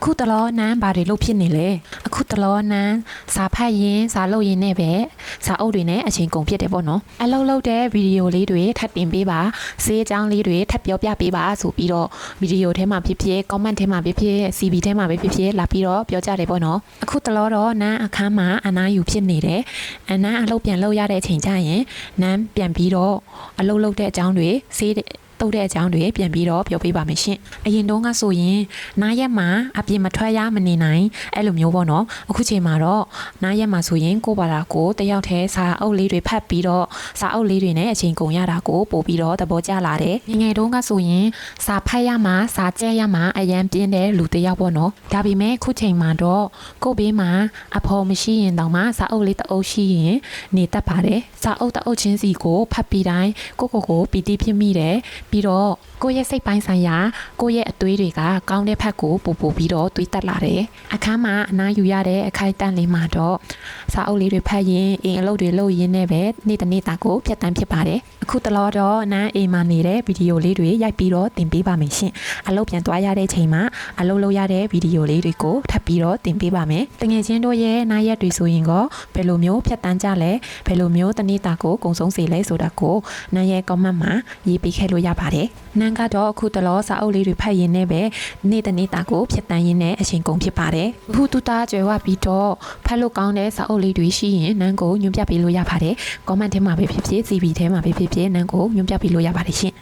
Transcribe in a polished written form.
အခုတလောနန်းဘာတွေလုပ်ဖြစ်နေလဲအခုတလောနန်းစာဖတ်ရင်စာလုပ်ရင်နဲ့ပဲစာအုပ်တွေနဲ့အချိန်ကုန်ဖြစ်တယ်ပေါ့နော်အလုပ်လုပ်တဲ့ဗီဒီယိုလေးတွေထပ်တင်ပေးပါဈေးအကြောင်းလေးတွေထပ်ပြောပြပေးပါဆိုပြီးတော့ဗီဒီယိုထဲမှာဖြစ်ဖြစ် comment ထဲမှာဖြစ်ဖြစ် CV ထဲမှာပဲဖြစ်ဖြစ်လာပြီးတော့ပြောကြတယ်ပေါ့နော်အခုတလောတော့နန်းအခန်းမှာအနားယူဖြစ်နေတယ်နန်းအလုပ်ပြန်လုပ်ရတဲ့အချိန်ကျရင်နန်းပြန်ပြီးတော့အလုပ်လုပ်တဲ့အကြောင်းတွေဈေးတုတ်တဲ့အကြောင်းတွေပြန်ပြီးတော့ပြောပြပါမယ်ရှင်အရင်တုန်းကဆိုရင်နားရက်မှာအပြင်မထွက်ရမနေနိုင်အဲ့လိုမျိုးပေါ့နော်အခုချိန်မှာတော့နားရက်မှာဆိုရင်ကိုယ့်ဘာသာကိုတယောက်တည်းစာအုပ်လေးတွေဖတ်ပြီးတော့စာအုပ်လေးတွေနဲ့အချိန်ကုန်ရတာကိုပို့ပြီးတော့သဘောကျလာတယ်ငယ်တုန်းကဆိုရင်စာဖတ်ရမှာစာကြက်ရမှာအရန်ပြင်းတဲ့လူတယောက်ပေါ့နော်ဒါပေမဲ့အခုချိန်မှာတော့ကိုယ့်ဘေးမှာအဖော်မရှိရင်တောင်မှစာအုပ်လေးတအုပ်ရှိရင်နေတတ်ပါတယ်စာအုပ်တအုပ်ချင်းစီကိုဖတ်ပြီးတိုင်းကိုပီတိဖြစ်မိတယ်ပြီးတော့ကိုယ့်ရဲ့စိတ်ပိုင်းဆိုင်ရာကိုယ့်ရဲ့အသွေးတွေကကောင်းတဲ့ဖက်ကိုပို့ပြီးတော့တွေးတက်လာတယ်အခန်းမှာအနားယူရတဲ့အခိုက်အတန့်လေးမှာတော့စာအုပ်လေးတွေဖတ်ရင်အိမ်အလုပ်တွေလုပ်ရင်းနဲ့ပဲနေ့တစ်နေ့တာကိုဖြတ်တန်းဖြစ်ပါတယ်အခုတလောတော့နန်းအိမ်မှာနေတဲ့ဗီဒီယိုလေးတွေရိုက်ပြီးတော့တင်ပေးပါမယ်ရှင်အလုပ်ပြန်သွားရတဲ့ချိန်မှာအလုပ်လုပ်ရတဲ့ဗီဒီယိုလေးတွေကိုထပ်ပြီးတော့တင်ပေးပါမယ်တကယ်ချင်းတို့ရဲ့နားရက်တွေဆိုရင်ကဘယ်လိုမျိုးဖြတ်တန်းကြလဲဘယ်လိုမျိုးတစ်နေ့တာကိုကုံဆုံးစေလဲဆိုတာကိုနန်းရဲ့ comment မှာရေးပေးခဲ့လို့ရပါတယ်နန်းကတော့အခုတလောစာအုပ်လေးတွေဖတ်ရင်းနဲ့ပဲနေ့တစ်နေ့တာကိုဖြတ်တန်းရင်းနဲ့အချိန်ကုန်ဖြစ်ပါတယ်ဘုသူတာကျွယ်ဝပြီးတော့ဖတ်လို့ကောင်းတဲ့စာအုပ်လေးတွေရှိရင်နန်းကိုညွှန်ပြပေးလို့ရပါတယ် comment ထဲမှာပဲဖြစ်ဖြစ် CV ထဲမှာပဲဖြစ်ဖြစ်နန်းကိုညွှန်ပြပေးလို့ရပါတယ်ရှင်